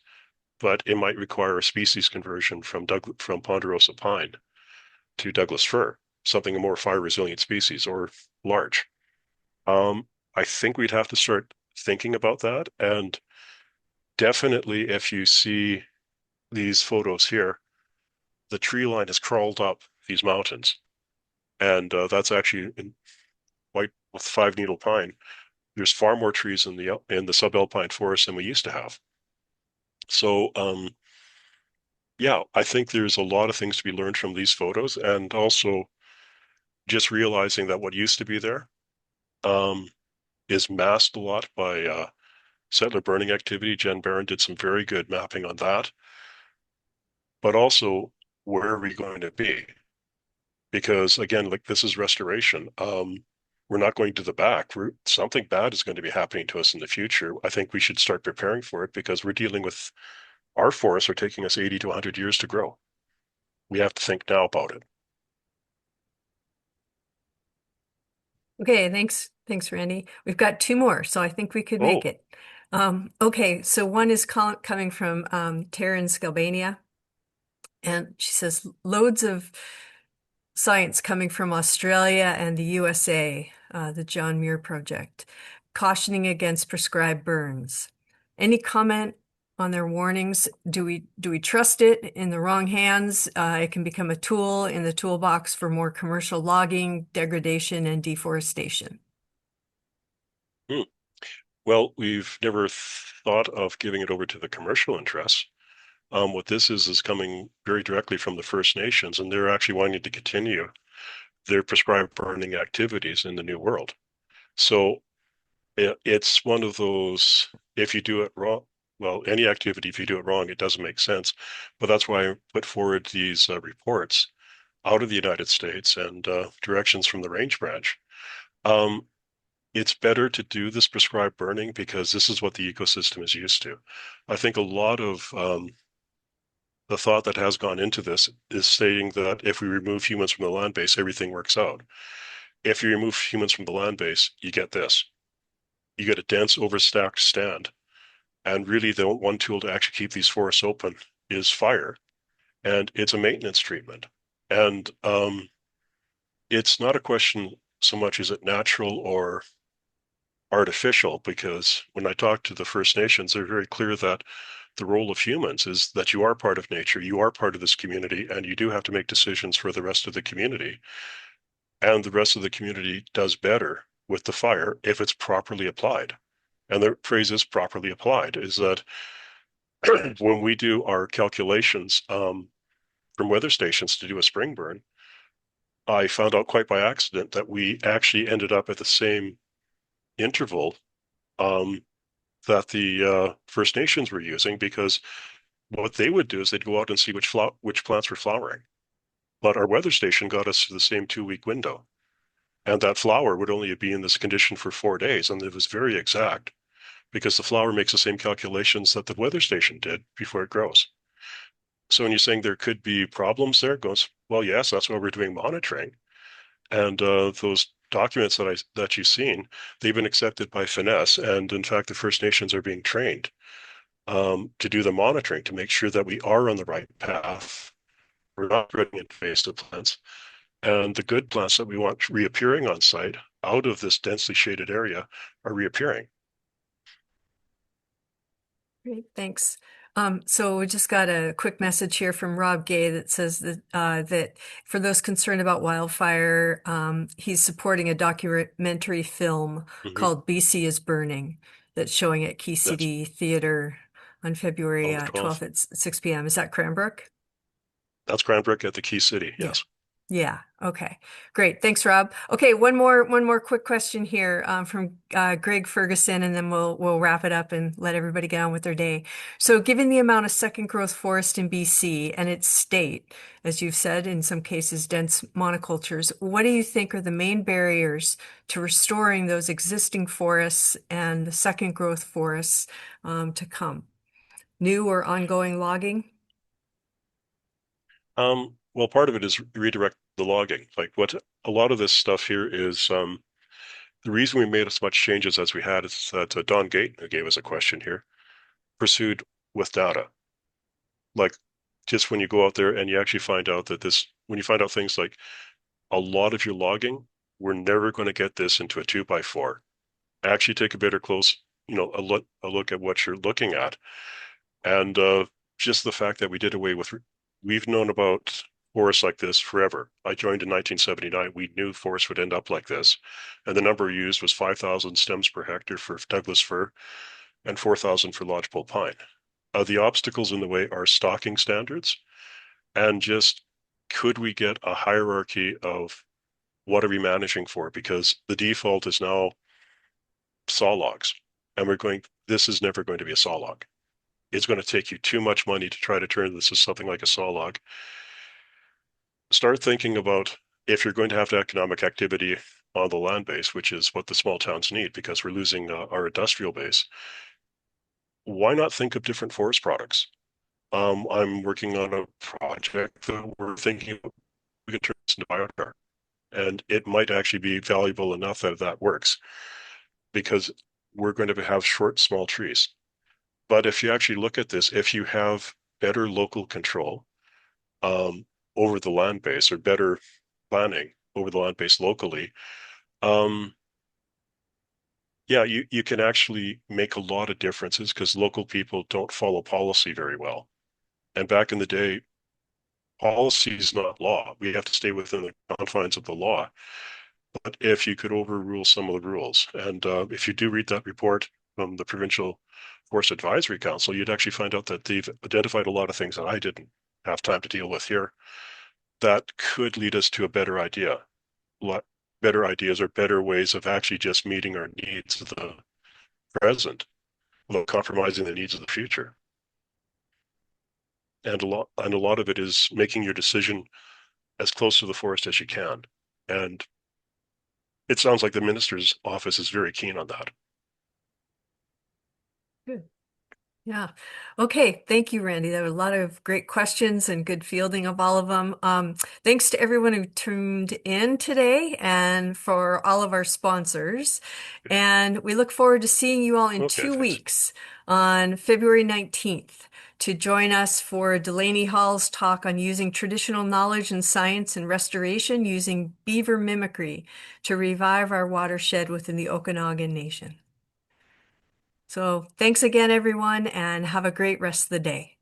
but it might require a species conversion from ponderosa pine to Douglas fir, something a more fire resilient species or large. I think we'd have to start thinking about that. And definitely, if you see these photos here, the tree line has crawled up these mountains. And that's actually in white with five needle pine. There's far more trees in the subalpine forest than we used to have. So yeah, I think there's a lot of things to be learned from these photos, and also just realizing that what used to be there um, is masked a lot by settler burning activity. Jen Barron did some very good mapping on that. but also where are we going to be? Because again, like this is restoration. We're not going to the back. Something bad is going to be happening to us in the future. I think we should start preparing for it because we're dealing with our forests are taking us 80 to 100 years to grow. We have to think now about it. Okay, thanks, Randy. We've got two more, so I think we could make Oh, it. Okay, so one is coming from Taryn Scalbania, and she says loads of science coming from Australia and the USA, the John Muir Project, cautioning against prescribed burns. Any comment on their warnings? Do we trust it in the wrong hands? It can become a tool in the toolbox for more commercial logging, degradation, and deforestation. hmm. Well, we've never thought of giving it over to the commercial interests. What this is coming very directly from the First Nations, and they're actually wanting to continue their prescribed burning activities in the New World. So it's one of those, if you do it wrong, well, any activity, if you do it wrong, it doesn't make sense. But that's why I put forward these reports out of the United States and directions from the Range Branch. Um, it's better to do this prescribed burning because this is what the ecosystem is used to. I think a lot of the thought that has gone into this is stating that if we remove humans from the land base, everything works out. If you remove humans from the land base, you get this. You get a dense, overstacked stand. And really, the one tool to actually keep these forests open is fire. And it's a maintenance treatment. And it's not a question so much is it natural or artificial, because when I talk to the First Nations, they're very clear that the role of humans is that you are part of nature, you are part of this community, and you do have to make decisions for the rest of the community. And the rest of the community does better with the fire if it's properly applied. And the phrase is properly applied, is that when we do our calculations from weather stations to do a spring burn, I found out quite by accident that we actually ended up at the same interval um, that the First Nations were using, because what they would do is they'd go out and see which plants were flowering. But our weather station got us to the same 2 week window. And that flower would only be in this condition for 4 days. And it was very exact because the flower makes the same calculations that the weather station did before it grows. So when you're saying there could be problems there, it goes, well, yes, that's why we're doing monitoring. And those documents that you've seen, they've been accepted by Finesse. And in fact, the First Nations are being trained to do the monitoring to make sure that we are on the right path. We're not spreading invasive plants. And the good plants that we want reappearing on site out of this densely shaded area are reappearing. Great, thanks. So we just got a quick message here from Rob Gay that says that for those concerned about wildfire, he's supporting a documentary film Mm-hmm. called BC is Burning that's showing at Key That's City Theater on February on the 12th 12th. at 6 p.m. Is that Cranbrook? That's Cranbrook at the Key City. Yeah. Yes. Yeah. Okay. Great. Thanks, Rob. Okay. One more quick question here from Greg Ferguson, and then we'll wrap it up and let everybody get on with their day. So, given the amount of second growth forest in BC and its state, as you've said, in some cases, dense monocultures, what do you think are the main barriers to restoring those existing forests and the second growth forests to come? New or ongoing logging? Well, part of it is redirect the logging. Like what a lot of this stuff here is the reason we made as much changes as we had is that Don Gate, who gave us a question here, pursued with data. Like just when you go out there and you actually find out that when you find out things like a lot of your logging, we're never going to get this into a 2x4. Actually take a better a look at what you're looking at. And just the fact that we did away with, we've known about forests like this forever. I joined in 1979. We knew forests would end up like this. And the number used was 5,000 stems per hectare for Douglas fir and 4,000 for lodgepole pine. The obstacles in the way are stocking standards and just could we get a hierarchy of what are we managing for? Because the default is now saw logs. And this is never going to be a saw log. it's going to take you too much money to try to turn this into something like a saw log. Start thinking about if you're going to have economic activity on the land base, which is what the small towns need because we're losing our industrial base. Why not think of different forest products? I'm working on a project that we're thinking we could turn this into biochar, and it might actually be valuable enough that that works because we're going to have short, small trees. But if you actually look at this, if you have better local control um, over the land base or better planning over the land base locally, um, yeah, you can actually make a lot of differences because local people don't follow policy very well. And back in the day, policy is not law. We have to stay within the confines of the law. But if you could overrule some of the rules, and if you do read that report from the Provincial Forest Advisory Council, you'd actually find out that they've identified a lot of things that I didn't have time to deal with here that could lead us to a better idea. Better ideas or better ways of actually just meeting our needs of the present without compromising the needs of the future. And a lot of it is making your decision as close to the forest as you can. And it sounds like the minister's office is very keen on that. Good. Yeah. Okay. Thank you, Randy. There were a lot of great questions and good fielding of all of them. Thanks to everyone who tuned in today and for all of our sponsors. And we look forward to seeing you all in Okay, two thanks. weeks on February 19th to join us for Delaney Hall's talk on using traditional knowledge and science and restoration using beaver mimicry to revive our watershed within the Okanagan Nation. So thanks again, everyone, and have a great rest of the day.